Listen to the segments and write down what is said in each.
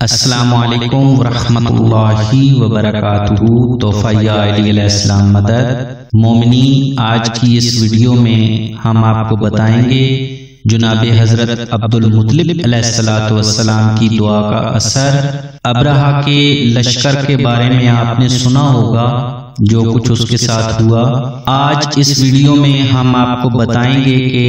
السلام علیکم ورحمۃ اللہ وبرکاتہ۔ تحفہ علیہ السلام مدد مومنین، آج کی اس ویڈیو میں ہم آپ کو بتائیں گے جناب حضرت عبد المطلب علیہ السلام کی دعا کا اثر۔ ابرہہ کے لشکر کے بارے میں آپ نے سنا ہوگا جو کچھ اس کے ساتھ ہوا۔ آج اس ویڈیو میں ہم آپ کو بتائیں گے کہ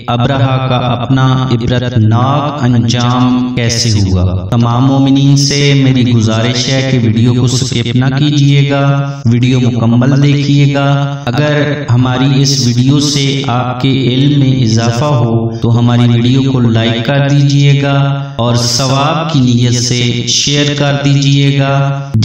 ابرہہ کا اپنا عبرت ناک انجام کیسے ہوا۔ تمام مومنین سے میری گزارش ہے کہ ویڈیو کو سکپ نہ کیجیے گا، ویڈیو مکمل دیکھیے گا۔ اگر ہماری اس ویڈیو سے آپ کے علم میں اضافہ ہو تو ہماری ویڈیو کو لائک کر دیجیے گا اور ثواب کی نیت سے شیئر کر دیجیے گا۔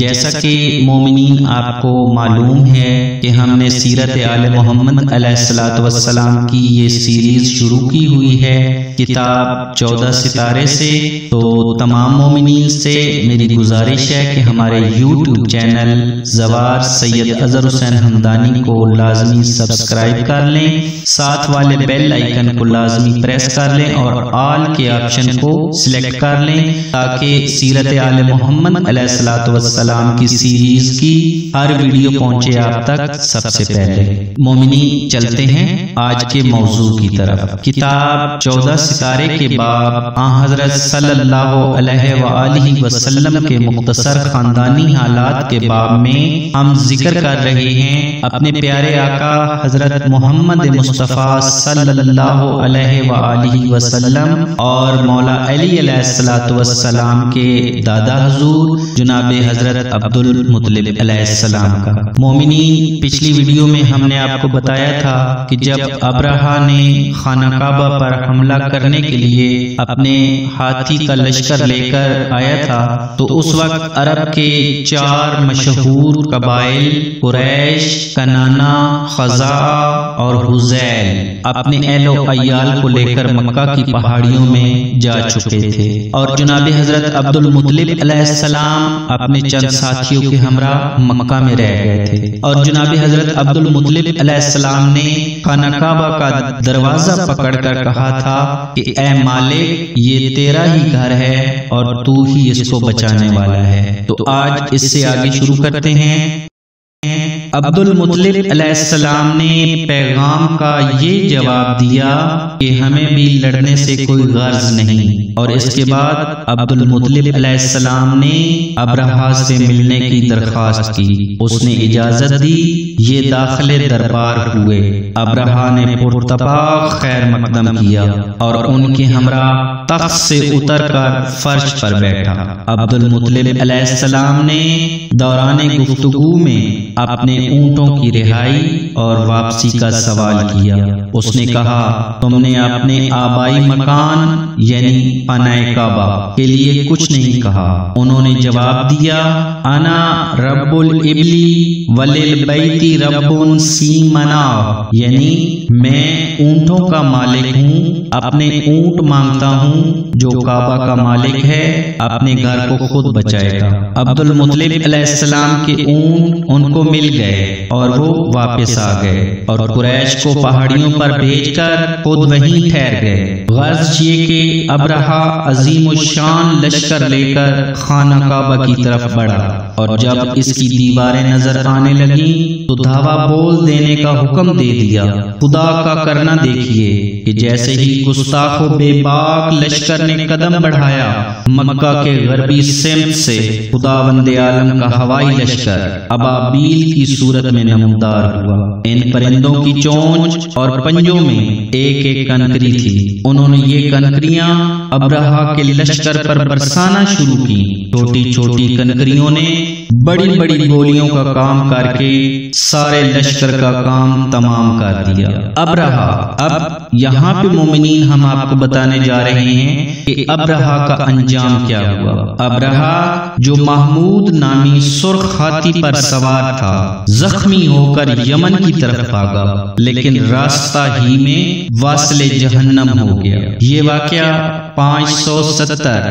جیسا کہ مومنین آپ کو معلوم ہے کہ ہم نے سیرت آل محمد علیہ السلام کی یہ سیریز شروع کی ہوئی ہے کتاب 14 ستارے سے۔ تو تمام مومنین سے میری گزارش ہے کہ ہمارے یوٹیوب چینل زوار سید اظہر حسین حمدانی کو لازمی سبسکرائب کر لیں، ساتھ والے بیل آئیکن کو لازمی پریس کر لیں اور آل کے آپشن کو سلیکٹ کر لیں تاکہ سیرت آل محمد علیہ السلام کی سیریز کی ہر ویڈیو پہنچے آپ تک سب سے پہلے۔ مومنین، چلتے ہیں آج کے موضوع کی طرف۔ کتاب 14 ستارے کے باب حضرت صلی اللہ علیہ وآلہ وسلم کے مختصر خاندانی حالات کے باب میں ہم ذکر کر رہے ہیں اپنے پیارے آقا حضرت محمد مصطفیٰ صلی اللہ علیہ وآلہ وسلم اور مولا علی علیہ السلام کے دادا حضور جناب حضرت عبد المطلب علیہ السلام کا۔ مومنین، پچھلی ویڈیو میں ہم نے آپ کو بتایا تھا کہ جب ابرہہ نے خانہ کعبہ پر حملہ کرنے کے لیے اپنے ہاتھی کا لشکر لے کر آیا تھا تو اس وقت عرب کے 4 مشہور قبائل قریش، کنانہ، خزاعہ اور حذیل اپنے اہل و عیال کو لے کر مکہ کی پہاڑیوں میں جا چکے تھے، اور جناب حضرت عبد المطلب علیہ السلام اپنے چند ساتھیوں کے ہمراہ مکہ میں رہ گئے تھے، اور جناب حضرت عبد المطلب علیہ السلام نے خانہ کعبہ کا دروازہ پکڑ کر کہا تھا کہ اے مالک، یہ تیرا ہی گھر ہے اور تو ہی اس کو بچانے والا ہے۔ تو آج اس سے آگے شروع کرتے ہیں۔ عبد المطلب علیہ السلام نے پیغام کا یہ جواب دیا کہ ہمیں بھی لڑنے سے کوئی غرض نہیں، اور اس کے بعد عبد المطلب علیہ السلام نے ابرہہ سے ملنے کی درخواست کی۔ اس نے اجازت دی، یہ داخل دربار ہوئے۔ ابرہہ نے پرتپاک خیر مقدم کیا اور ان کے ہمراہ تخت سے اتر کر فرش پر بیٹھا۔ عبد المطلب علیہ السلام نے دوران گفتگو میں اپنے اونٹوں کی رہائی اور واپسی کا سوال کیا۔ اس نے کہا، تم نے اپنے آبائی مکان یعنی پناہ کعبہ کے لیے کچھ نہیں کہا۔ انہوں نے جواب دیا، انا رب الابلی وللبیت رب سیمنا، یعنی میں اونٹوں کا مالک ہوں، اپنے اونٹ مانگتا ہوں، جو کعبہ کا مالک ہے اپنے گھر کو خود بچائے گا۔ عبد المطلب علیہ السلام کے اونٹ ان کو مل گئے اور وہ واپس آ گئے، اور قریش کو پہاڑیوں پر بھیج کر خود وہیں ٹھہر گئے۔ غرض یہ کہ ابرہہ عظیم الشان لشکر لے کر خانہ کعبہ کی طرف بڑھا، اور جب اس کی دیواریں نظر آنے لگیں تو دھاوا بول دینے کا حکم دے دیا۔ خدا کا کرنا دیکھیے کہ جیسے ہی گستاخ و بے باک لشکر نے قدم بڑھایا، مکہ کے غربی سمت سے خداوند عالم کا ہوائی لشکر ابابیل کی صورت میں نمودار ہوا۔ ان پرندوں کی چونچ اور پنجوں میں ایک ایک کنکری تھی۔ انہوں نے یہ کنکریاں ابرہہ کے لشکر پر برسانا شروع کی۔ چھوٹی چھوٹی کنکریوں نے بڑی بڑی گولیوں کا کام کر کے سارے لشکر کا کام تمام کر دیا۔ ابرہہ، اب یہاں پہ مومنین ہم آپ کو بتانے جا رہے ہیں کہ ابرہہ کا انجام کیا ہوا۔ ابرہہ جو محمود نامی سرخ ہاتھی پر سوار تھا، زخمی ہو کر یمن کی طرف بھاگا، لیکن راستہ ہی میں واصل جہنم ہو گیا۔ یہ واقعہ 570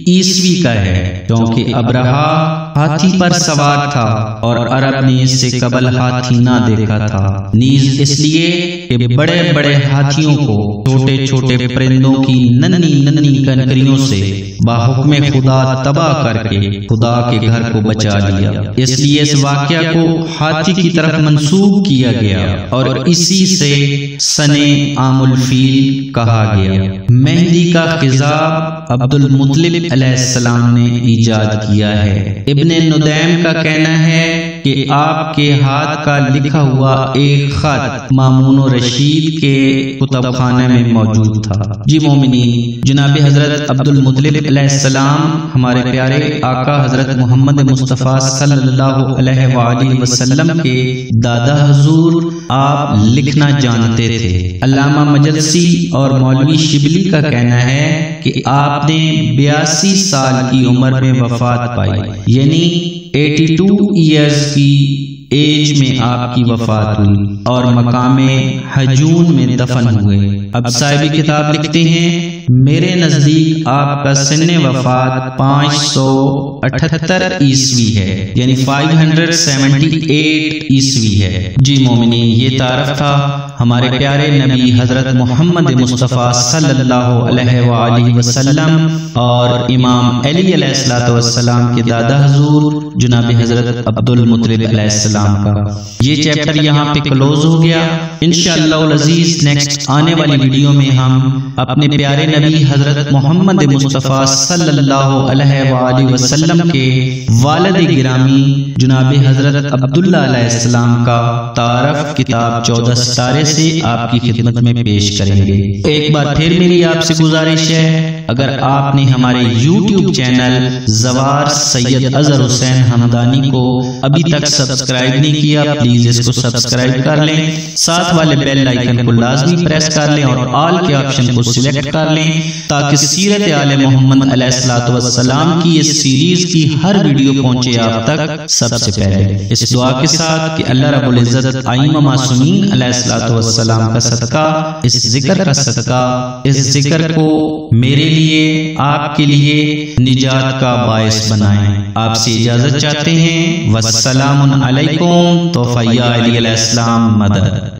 عیسوی کا ہے، کیونکہ ابرہہ ہاتھی پر سوار تھا اور عرب نے اس سے قبل ہاتھی نہ دیکھا تھا، نیز اس لیے کہ بڑے بڑے ہاتھیوں کو چھوٹے چھوٹے پرندوں کی ننھی ننھی کنکریوں سے باحکم خدا تباہ کر کے خدا کے گھر کو بچا لیا۔ اس لیے اس واقعہ کو ہاتھی کی طرف منسوب کیا گیا اور اسی سے سنے عام الفیل کہا گیا۔ مہدی کا خضاب عبد المطلب علیہ السلام نے ایجاد کیا ہے۔ ابن ندیم کا کہنا ہے کہ آپ کے ہاتھ کا لکھا ہوا ایک خط مامون و رشید کے کتب خانے میں موجود تھا۔ جی مومنین، جناب حضرت عبد المطلب علیہ السلام ہمارے پیارے آقا حضرت محمد مصطفیٰ صلی اللہ علیہ وآلہ وسلم کے دادا حضور آپ لکھنا جانتے تھے۔ علامہ مجلسی اور مولوی شبلی کا کہنا ہے کہ آپ نے 82 سال کی عمر میں وفات پائی، یعنی 82 ایئرز کی ایج میں آپ کی وفات ہوئی اور مقام حجون میں دفن ہوئے۔ اب صاحب کتاب لکھتے ہیں، میرے نزدیک آپ کا سن وفات 578 عیسوی ہے، یعنی 578 عیسوی ہے۔ جی مومنین، یہ تعارف تھا ہمارے پیارے نبی حضرت محمد مصطفیٰ صلی اللہ علیہ وآلہ وسلم اور امام علی علیہ السلام کے دادا حضور جناب حضرت عبد المطلب علیہ السلام کا۔ یہ چیپٹر یہاں پہ کلوز ہو گیا۔ انشاءاللہ العزیز نیکسٹ آنے والی ویڈیو میں ہم اپنے پیارے نبی حضرت محمد مصطفیٰ صلی اللہ علیہ وآلہ وسلم کے والد گرامی جناب حضرت عبداللہ علیہ السلام کا تعارف کتاب 14 ستارے سے آپ کی خدمت میں پیش کریں گے۔ ایک بار پھر میری آپ سے گزارش ہے، اگر آپ نے ہمارے یوٹیوب چینل زوار سید اظہر حسین ہمدانی کو ابھی تک سبسکرائب نہیں کیا، پلیز اس کو سبسکرائب کر لیں، ساتھ والے بیل آئیکن کو لازمی پریس کر لیں اور آل کے آپشن کو سلیکٹ کر لیں تاکہ سیرت آل محمد علیہ السلام کی اس سیریز کی ہر ویڈیو پہنچے آپ تک سب سے پہلے۔ اس دعا کے ساتھ کہ اللہ رب العزت ائمہ معصومین علیہ السلام کا صدقہ، اس ذکر کا صدقہ، اس ذکر کو میرے لیے، آپ کے لیے نجات کا باعث بنائیں۔ آپ سے اجازت چاہتے ہیں، والسلام علیکم، توفیہ علی علیہ السلام مدد۔